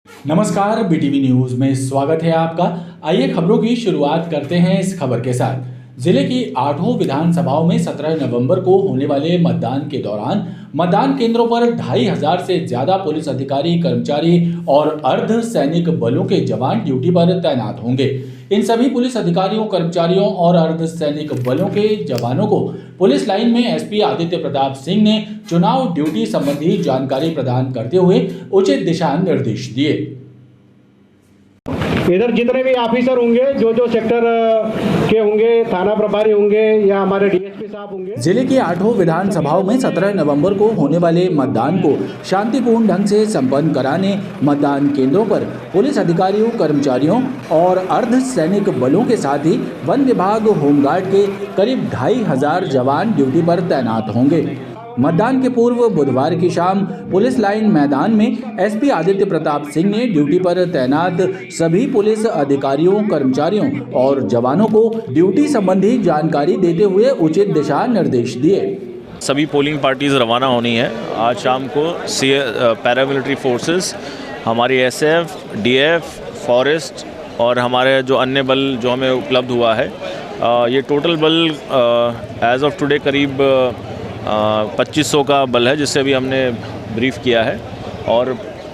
नमस्कार, BTV news में स्वागत है आपका। आइए खबरों की शुरुआत करते हैं इस खबर के साथ। जिले की 8 विधानसभाओं में 17 नवंबर को होने वाले मतदान के दौरान मतदान केंद्रों पर 2500 से ज्यादा पुलिस अधिकारी, कर्मचारी और अर्ध सैनिक बलों के जवान ड्यूटी पर तैनात होंगे। इन सभी पुलिस अधिकारियों, कर्मचारियों और अर्ध सैनिक बलों के जवानों को पुलिस लाइन में एसपी आदित्य प्रताप सिंह ने चुनाव ड्यूटी संबंधी जानकारी प्रदान करते हुए उचित दिशा निर्देश दिए। इधर जितने भी ऑफिसर होंगे, जो सेक्टर के होंगे, थाना प्रभारी होंगे या हमारे डीएसपी साहब होंगे। जिले की 8 विधानसभाओं में 17 नवंबर को होने वाले मतदान को शांतिपूर्ण ढंग से संपन्न कराने मतदान केंद्रों पर पुलिस अधिकारियों, कर्मचारियों और अर्ध सैनिक बलों के साथ ही वन विभाग, होमगार्ड के करीब 2500 जवान ड्यूटी पर तैनात होंगे। मतदान के पूर्व बुधवार की शाम पुलिस लाइन मैदान में एसपी आदित्य प्रताप सिंह ने ड्यूटी पर तैनात सभी पुलिस अधिकारियों, कर्मचारियों और जवानों को ड्यूटी संबंधी जानकारी देते हुए उचित दिशा निर्देश दिए। सभी पोलिंग पार्टीज रवाना होनी है आज शाम को। पैरामिलिट्री फोर्सेस, हमारी एसएफ, डीएफ, फॉरेस्ट और हमारे जो अन्य बल जो हमें उपलब्ध हुआ है, ये टोटल बल एज ऑफ टुडे करीब 2500 का बल है, जिससे अभी हमने ब्रीफ किया है। और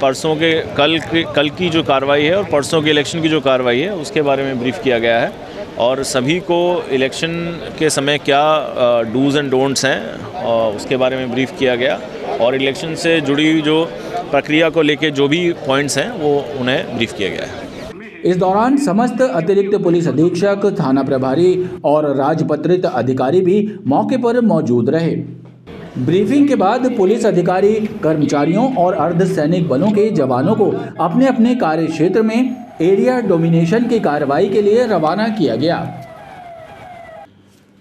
परसों के कल की जो कार्रवाई है और परसों के इलेक्शन की जो कार्रवाई है उसके बारे में ब्रीफ किया गया है। और सभी को इलेक्शन के समय क्या डूज़ एंड डोंट्स हैं उसके बारे में ब्रीफ किया गया। और इलेक्शन से जुड़ी जो प्रक्रिया को लेके जो भी पॉइंट्स हैं वो उन्हें ब्रीफ किया गया है। इस दौरान समस्त अतिरिक्त पुलिस अधीक्षक, थाना प्रभारी और राजपत्रित अधिकारी भी मौके पर मौजूद रहे। ब्रीफिंग के बाद पुलिस अधिकारी, कर्मचारियों और अर्ध सैनिक बलों के जवानों को अपने अपने कार्य क्षेत्र में एरिया डोमिनेशन की कार्रवाई के लिए रवाना किया गया।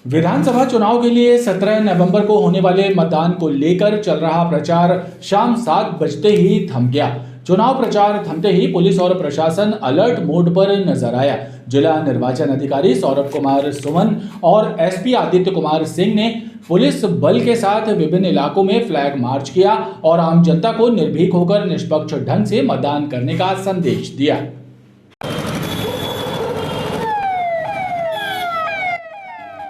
विधानसभा चुनाव के लिए 17 नवंबर को होने वाले मतदान को लेकर चल रहा प्रचार शाम 7 बजते ही थम गया। चुनाव प्रचार थमते ही पुलिस और प्रशासन अलर्ट मोड पर नजर आया। जिला निर्वाचन अधिकारी सौरभ कुमार सुमन और एसपी आदित्य कुमार सिंह ने पुलिस बल के साथ विभिन्न इलाकों में फ्लैग मार्च किया और आम जनता को निर्भीक होकर निष्पक्ष ढंग से मतदान करने का संदेश दिया।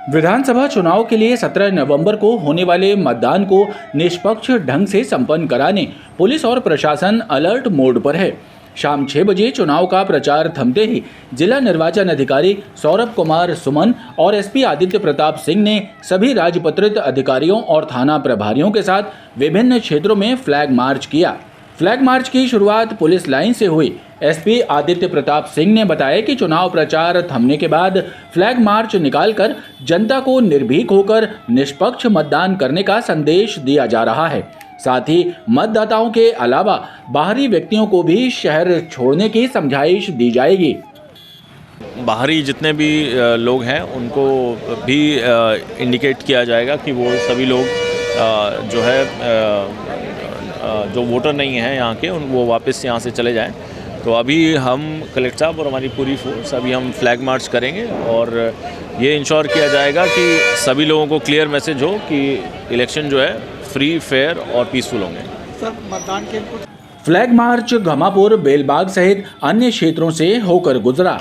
विधानसभा चुनाव के लिए 17 नवंबर को होने वाले मतदान को निष्पक्ष ढंग से संपन्न कराने पुलिस और प्रशासन अलर्ट मोड पर है। शाम 6 बजे चुनाव का प्रचार थमते ही जिला निर्वाचन अधिकारी सौरभ कुमार सुमन और एसपी आदित्य प्रताप सिंह ने सभी राजपत्रित अधिकारियों और थाना प्रभारियों के साथ विभिन्न क्षेत्रों में फ्लैग मार्च किया। फ्लैग मार्च की शुरुआत पुलिस लाइन से हुई। एसपी आदित्य प्रताप सिंह ने बताया कि चुनाव प्रचार थमने के बाद फ्लैग मार्च निकालकर जनता को निर्भीक होकर निष्पक्ष मतदान करने का संदेश दिया जा रहा है। साथ ही मतदाताओं के अलावा बाहरी व्यक्तियों को भी शहर छोड़ने की समझाइश दी जाएगी। बाहरी जितने भी लोग हैं उनको भी इंडिकेट किया जाएगा कि वो सभी लोग जो है जो वोटर नहीं हैं यहाँ के, वो वापस यहाँ से चले जाएं। तो अभी हम कलेक्टर साहब और हमारी पूरी फोर्स अभी हम फ्लैग मार्च करेंगे और ये इंश्योर किया जाएगा कि सभी लोगों को क्लियर मैसेज हो कि इलेक्शन जो है फ्री, फेयर और पीसफुल होंगे। सर, मतदान के फ्लैग मार्च घमापुर, बेलबाग सहित अन्य क्षेत्रों से होकर गुजरा।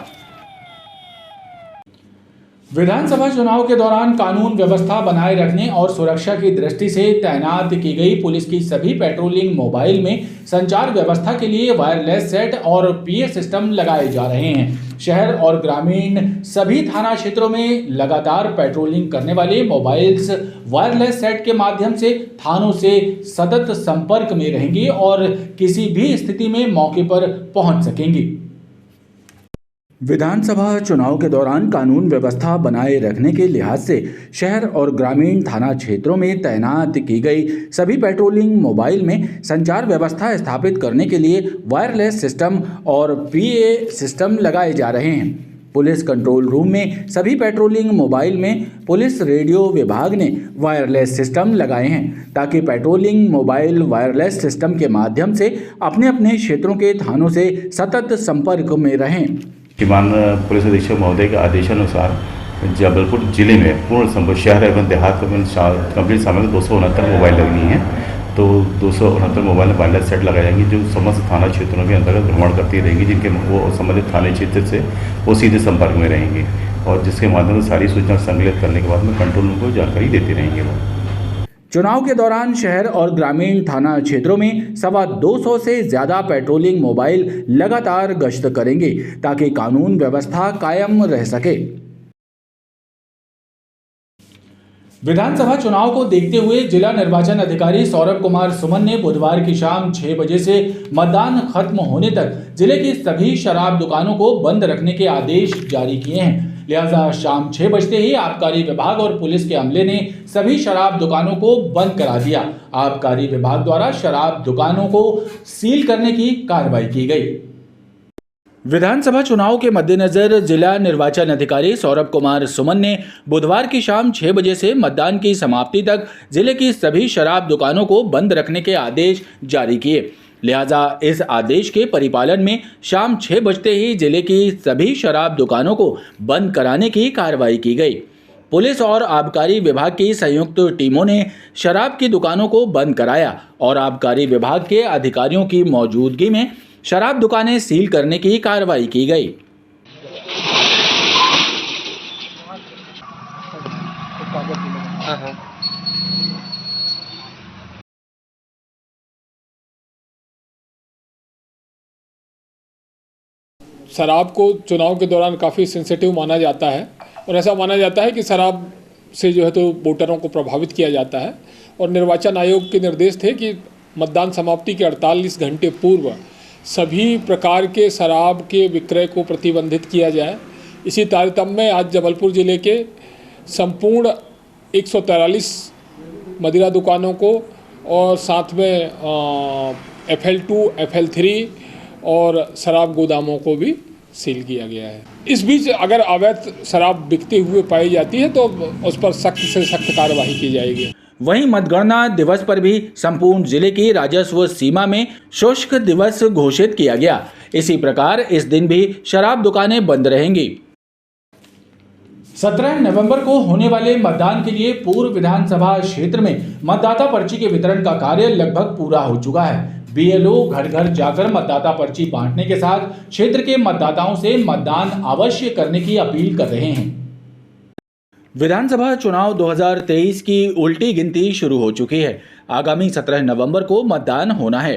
विधानसभा चुनाव के दौरान कानून व्यवस्था बनाए रखने और सुरक्षा की दृष्टि से तैनात की गई पुलिस की सभी पेट्रोलिंग मोबाइल में संचार व्यवस्था के लिए वायरलेस सेट और पीए सिस्टम लगाए जा रहे हैं। शहर और ग्रामीण सभी थाना क्षेत्रों में लगातार पेट्रोलिंग करने वाले मोबाइल्स वायरलेस सेट के माध्यम से थानों से सतत संपर्क में रहेंगी और किसी भी स्थिति में मौके पर पहुंच सकेंगी। विधानसभा चुनाव के दौरान कानून व्यवस्था बनाए रखने के लिहाज से शहर और ग्रामीण थाना क्षेत्रों में तैनात की गई सभी पेट्रोलिंग मोबाइल में संचार व्यवस्था स्थापित करने के लिए वायरलेस सिस्टम और पीए सिस्टम लगाए जा रहे हैं। पुलिस कंट्रोल रूम में सभी पेट्रोलिंग मोबाइल में पुलिस रेडियो विभाग ने वायरलेस सिस्टम लगाए हैं ताकि पेट्रोलिंग मोबाइल वायरलेस सिस्टम के माध्यम से अपने अपने क्षेत्रों के थानों से सतत संपर्क में रहें। श्रीमान पुलिस अधीक्षक महोदय के आदेशानुसार जबलपुर जिले में पूर्ण संपर्क शहर एवं देहात में कंप्लीट सामग्री 269 मोबाइल लगनी है तो 269 मोबाइल में वायरलेस सेट लगाए जाएंगे जो समस्त थाना क्षेत्रों के अंतर्गत भ्रमण करती रहेंगी, जिनके वो संबंधित थाने क्षेत्र से वो सीधे संपर्क में रहेंगे और जिसके माध्यम से सारी सूचना संकलित करने के बाद में कंट्रोल रूम को जानकारी देते रहेंगे वो। चुनाव के दौरान शहर और ग्रामीण थाना क्षेत्रों में 225 से ज़्यादा पेट्रोलिंग मोबाइल लगातार गश्त करेंगे ताकि कानून व्यवस्था कायम रह सके। विधानसभा चुनाव को देखते हुए जिला निर्वाचन अधिकारी सौरभ कुमार सुमन ने बुधवार की शाम 6 बजे से मतदान खत्म होने तक जिले की सभी शराब दुकानों को बंद रखने के आदेश जारी किए हैं। लिहाजा शाम 6 बजते ही आबकारी विभाग और पुलिस के अमले ने सभी शराब दुकानों को बंद करा दिया। आबकारी विभाग द्वारा शराब दुकानों को सील करने की कार्रवाई की गई। विधानसभा चुनाव के मद्देनजर जिला निर्वाचन अधिकारी सौरभ कुमार सुमन ने बुधवार की शाम 6 बजे से मतदान की समाप्ति तक जिले की सभी शराब दुकानों को बंद रखने के आदेश जारी किए। लिहाजा इस आदेश के परिपालन में शाम 6 बजते ही जिले की सभी शराब दुकानों को बंद कराने की कार्रवाई की गई। पुलिस और आबकारी विभाग की संयुक्त टीमों ने शराब की दुकानों को बंद कराया और आबकारी विभाग के अधिकारियों की मौजूदगी में शराब दुकानें सील करने की कार्रवाई की गई। शराब को चुनाव के दौरान काफ़ी सेंसिटिव माना जाता है और ऐसा माना जाता है कि शराब से जो है तो वोटरों को प्रभावित किया जाता है और निर्वाचन आयोग के निर्देश थे कि मतदान समाप्ति के 48 घंटे पूर्व सभी प्रकार के शराब के विक्रय को प्रतिबंधित किया जाए। इसी तारतम्य में आज जबलपुर ज़िले के संपूर्ण 143 मदिरा दुकानों को और साथ में FL2, FL3 और शराब गोदामों को भी सील किया गया है। इस बीच अगर अवैध शराब बिकते हुए पाई जाती है तो उस पर सख्त से सख्त कार्रवाई की जाएगी। वहीं मतगणना दिवस पर भी संपूर्ण जिले की राजस्व सीमा में शुष्क दिवस घोषित किया गया। इसी प्रकार इस दिन भी शराब दुकानें बंद रहेंगी। 17 नवंबर को होने वाले मतदान के लिए पूर्व विधानसभा क्षेत्र में मतदाता पर्ची के वितरण का कार्य लगभग पूरा हो चुका है। BLO घर घर जाकर मतदाता पर्ची बांटने के साथ क्षेत्र के मतदाताओं से मतदान अवश्य करने की अपील कर रहे हैं। विधानसभा चुनाव 2023 की उल्टी गिनती शुरू हो चुकी है। आगामी 17 नवंबर को मतदान होना है।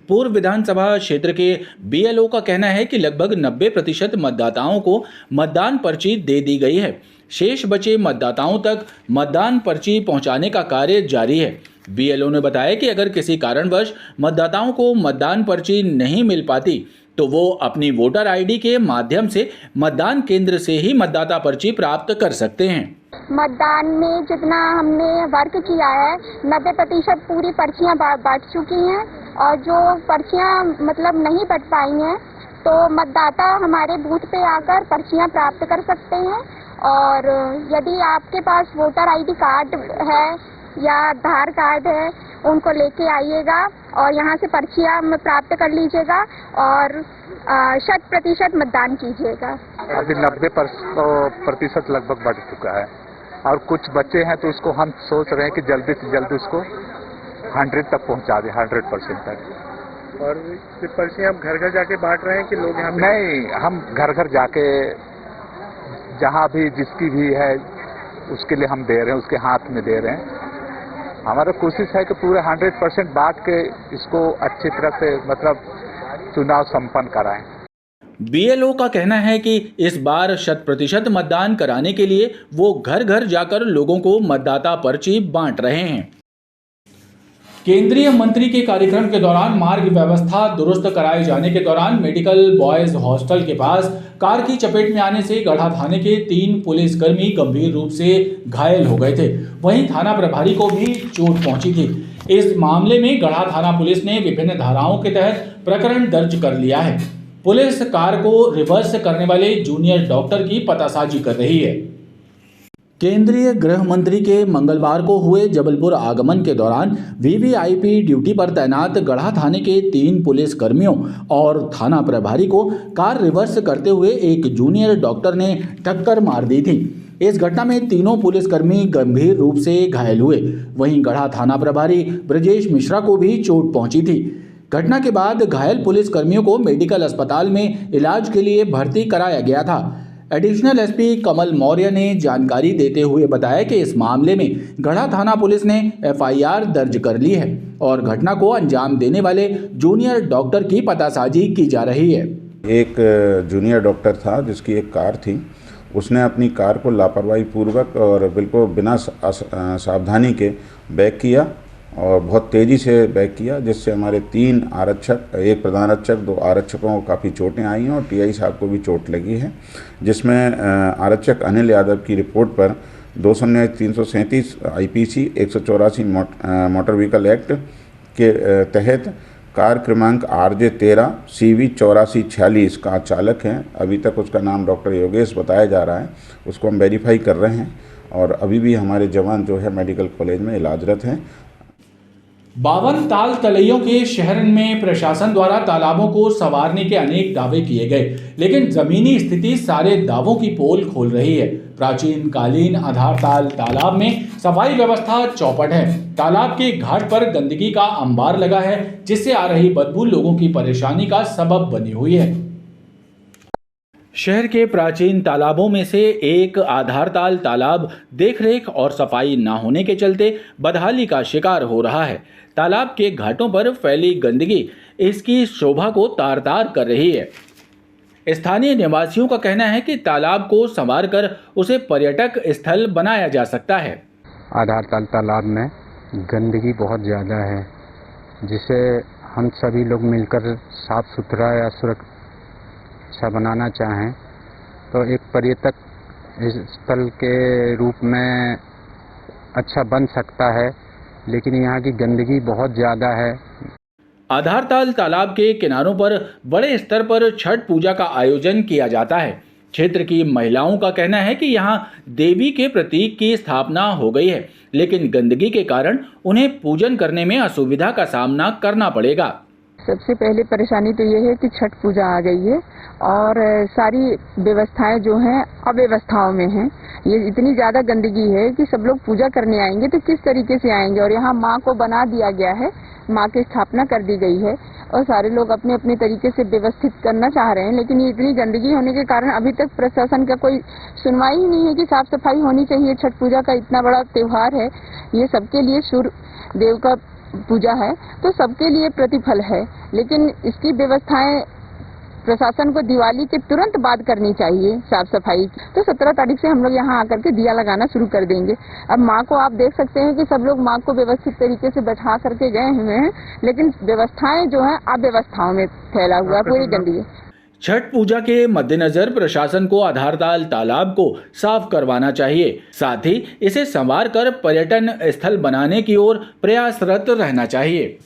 पूर्व विधानसभा क्षेत्र के BLO का कहना है कि लगभग 90% मतदाताओं को मतदान पर्ची दे दी गई है। शेष बचे मतदाताओं तक मतदान पर्ची पहुंचाने का कार्य जारी है। BLO ने बताया कि अगर किसी कारणवश मतदाताओं को मतदान पर्ची नहीं मिल पाती तो वो अपनी वोटर ID के माध्यम से मतदान केंद्र से ही मतदाता पर्ची प्राप्त कर सकते हैं। मतदान में जितना हमने वर्क किया है 90% पूरी पर्चियां बांट चुकी हैं और जो पर्चियां मतलब नहीं बट पाई हैं तो मतदाता हमारे बूथ पे आकर पर्चियां प्राप्त कर सकते हैं। और यदि आपके पास वोटर ID कार्ड है या आधार कार्ड है उनको लेके आइएगा और यहाँ से पर्चियां प्राप्त कर लीजिएगा और 100% मतदान कीजिएगा। अभी 90% लगभग बढ़ चुका है और कुछ बच्चे हैं तो उसको हम सोच रहे हैं कि जल्दी से जल्दी उसको 100 तक पहुंचा दें, 100% तक। और पर्चियां हम घर घर जाके बांट रहे हैं कि लोग यहाँ? नहीं, हम घर घर जाके जहाँ भी जिसकी भी है उसके लिए हम दे रहे हैं, उसके हाथ में दे रहे हैं। हमारा कोशिश है कि पूरे 100% बांट के इसको अच्छी तरह से मतलब चुनाव संपन्न कराएं। BLO का कहना है कि इस बार 100% मतदान कराने के लिए वो घर घर जाकर लोगों को मतदाता पर्ची बांट रहे हैं। केंद्रीय मंत्री के कार्यक्रम के दौरान मार्ग व्यवस्था दुरुस्त कराए जाने के दौरान मेडिकल बॉयज हॉस्टल के पास कार की चपेट में आने से गढ़ा थाने के 3 पुलिसकर्मी गंभीर रूप से घायल हो गए थे। वहीं थाना प्रभारी को भी चोट पहुंची थी। इस मामले में गढ़ा थाना पुलिस ने विभिन्न धाराओं के तहत प्रकरण दर्ज कर लिया है। पुलिस कार को रिवर्स करने वाले जूनियर डॉक्टर की पतासाजी कर रही है। केंद्रीय गृह मंत्री के मंगलवार को हुए जबलपुर आगमन के दौरान VVIP ड्यूटी पर तैनात गढ़ा थाने के 3 पुलिस कर्मियों और थाना प्रभारी को कार रिवर्स करते हुए एक जूनियर डॉक्टर ने टक्कर मार दी थी। इस घटना में तीनों पुलिसकर्मी गंभीर रूप से घायल हुए। वहीं गढ़ा थाना प्रभारी ब्रजेश मिश्रा को भी चोट पहुंची थी। घटना के बाद घायल पुलिसकर्मियों को मेडिकल अस्पताल में इलाज के लिए भर्ती कराया गया था। एडिशनल एसपी कमल मौर्य ने जानकारी देते हुए बताया कि इस मामले में गढ़ा थाना पुलिस ने एफआईआर दर्ज कर ली है और घटना को अंजाम देने वाले जूनियर डॉक्टर की पतासाजी की जा रही है। एक जूनियर डॉक्टर था जिसकी एक कार थी, उसने अपनी कार को लापरवाही पूर्वक और बिल्कुल बिना सावधानी के बैक किया और बहुत तेज़ी से बैक किया, जिससे हमारे 3 आरक्षक, एक प्रधान आरक्षक, 2 आरक्षकों को काफ़ी चोटें आई हैं और टीआई साहब को भी चोट लगी है, जिसमें आरक्षक अनिल यादव की रिपोर्ट पर 337 आईपीसी 184 मोटर व्हीकल एक्ट के तहत कार क्रमांक RJ 13 CV 8446 का चालक है। अभी तक उसका नाम डॉक्टर योगेश बताया जा रहा है, उसको हम वेरीफाई कर रहे हैं और अभी भी हमारे जवान जो है मेडिकल कॉलेज में इलाजरत हैं। 52 ताल तलैयों के शहर में प्रशासन द्वारा तालाबों को संवारने के अनेक दावे किए गए, लेकिन जमीनी स्थिति सारे दावों की पोल खोल रही है। प्राचीन कालीन आधारताल तालाब में सफाई व्यवस्था चौपट है। तालाब के घाट पर गंदगी का अंबार लगा है, जिससे आ रही बदबू लोगों की परेशानी का सबब बनी हुई है। शहर के प्राचीन तालाबों में से एक आधारताल तालाब देखरेख और सफाई न होने के चलते बदहाली का शिकार हो रहा है। तालाब के घाटों पर फैली गंदगी इसकी शोभा को तार-तार कर रही है। स्थानीय निवासियों का कहना है कि तालाब को संवारकर उसे पर्यटक स्थल बनाया जा सकता है। आधारताल तालाब में गंदगी बहुत ज़्यादा है, जिसे हम सभी लोग मिलकर साफ सुथरा या सुरक्षा बनाना चाहें तो एक पर्यटक स्थल के रूप में अच्छा बन सकता है, लेकिन यहाँ की गंदगी बहुत ज़्यादा है। आधारताल तालाब के किनारों पर बड़े स्तर पर छठ पूजा का आयोजन किया जाता है। क्षेत्र की महिलाओं का कहना है कि यहाँ देवी के प्रतीक की स्थापना हो गई है, लेकिन गंदगी के कारण उन्हें पूजन करने में असुविधा का सामना करना पड़ेगा। सबसे पहले परेशानी तो ये है कि छठ पूजा आ गई है और सारी व्यवस्थाएं जो हैं अव्यवस्थाओं में हैं। ये इतनी ज़्यादा गंदगी है कि सब लोग पूजा करने आएंगे तो किस तरीके से आएंगे, और यहाँ माँ को बना दिया गया है, माँ की स्थापना कर दी गई है और सारे लोग अपने अपने तरीके से व्यवस्थित करना चाह रहे हैं, लेकिन ये इतनी गंदगी होने के कारण अभी तक प्रशासन का कोई सुनवाई ही नहीं है कि साफ सफाई होनी चाहिए। छठ पूजा का इतना बड़ा त्यौहार है, ये सबके लिए सूर्य देव का पूजा है तो सबके लिए प्रतिफल है, लेकिन इसकी व्यवस्थाएं प्रशासन को दिवाली के तुरंत बाद करनी चाहिए। साफ सफाई तो 17 तारीख से हम लोग यहाँ आकर के दिया लगाना शुरू कर देंगे। अब माँ को आप देख सकते हैं कि सब लोग माँ को व्यवस्थित तरीके से बैठा करके गए हुए हैं, लेकिन व्यवस्थाएं जो हैं अव्यवस्थाओं में फैला हुआ है पूरी गंदगी। छठ पूजा के मद्देनजर प्रशासन को आधारताल तालाब को साफ करवाना चाहिए, साथ ही इसे संवार कर पर्यटन स्थल बनाने की ओर प्रयासरत रहना चाहिए।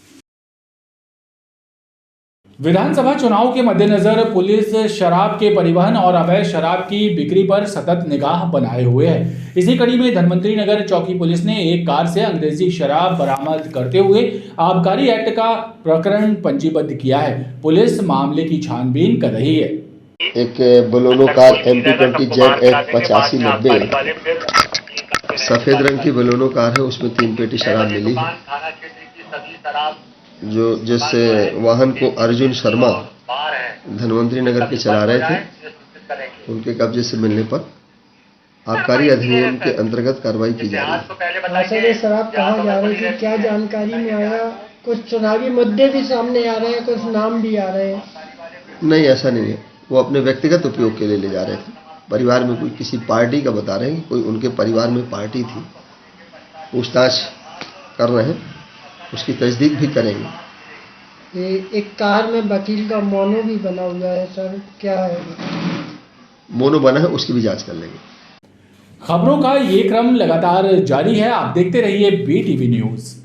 विधानसभा चुनाव के मद्देनजर पुलिस शराब के परिवहन और अवैध शराब की बिक्री पर सतत निगाह बनाए हुए है। इसी कड़ी में धनवंतरी नगर चौकी पुलिस ने एक कार से अंग्रेजी शराब बरामद करते हुए आबकारी एक्ट का प्रकरण पंजीबद्ध किया है। पुलिस मामले की छानबीन कर रही है। एक बोलेरो कार MP20 ZF 8590 सफेद रंग की बोलेरो कार है, उसमें 3 पेटी शराब मिली है, जो जिससे वाहन को अर्जुन शर्मा धनवंतरी नगर के चला रहे थे। उनके कब्जे से मिलने पर आबकारी अधिनियम के अंतर्गत कार्रवाई की जा रही है। सर, ये शराब कहाँ जा रही थी, क्या जानकारी में आया? कुछ चुनावी मुद्दे भी सामने आ रहे हैं, कुछ नाम भी आ रहे हैं। नहीं, ऐसा नहीं है, वो अपने व्यक्तिगत उपयोग के लिए ले जा रहे थे। परिवार में कोई किसी पार्टी का बता रहे हैं, कोई उनके परिवार में पार्टी थी, पूछताछ कर रहे हैं, उसकी तस्दीक भी करेंगे। एक कार में वकील का मोनो भी बना हुआ है सर, क्या है? मोनो बना है, उसकी भी जांच कर लेंगे। खबरों का ये क्रम लगातार जारी है, आप देखते रहिए BTV न्यूज़।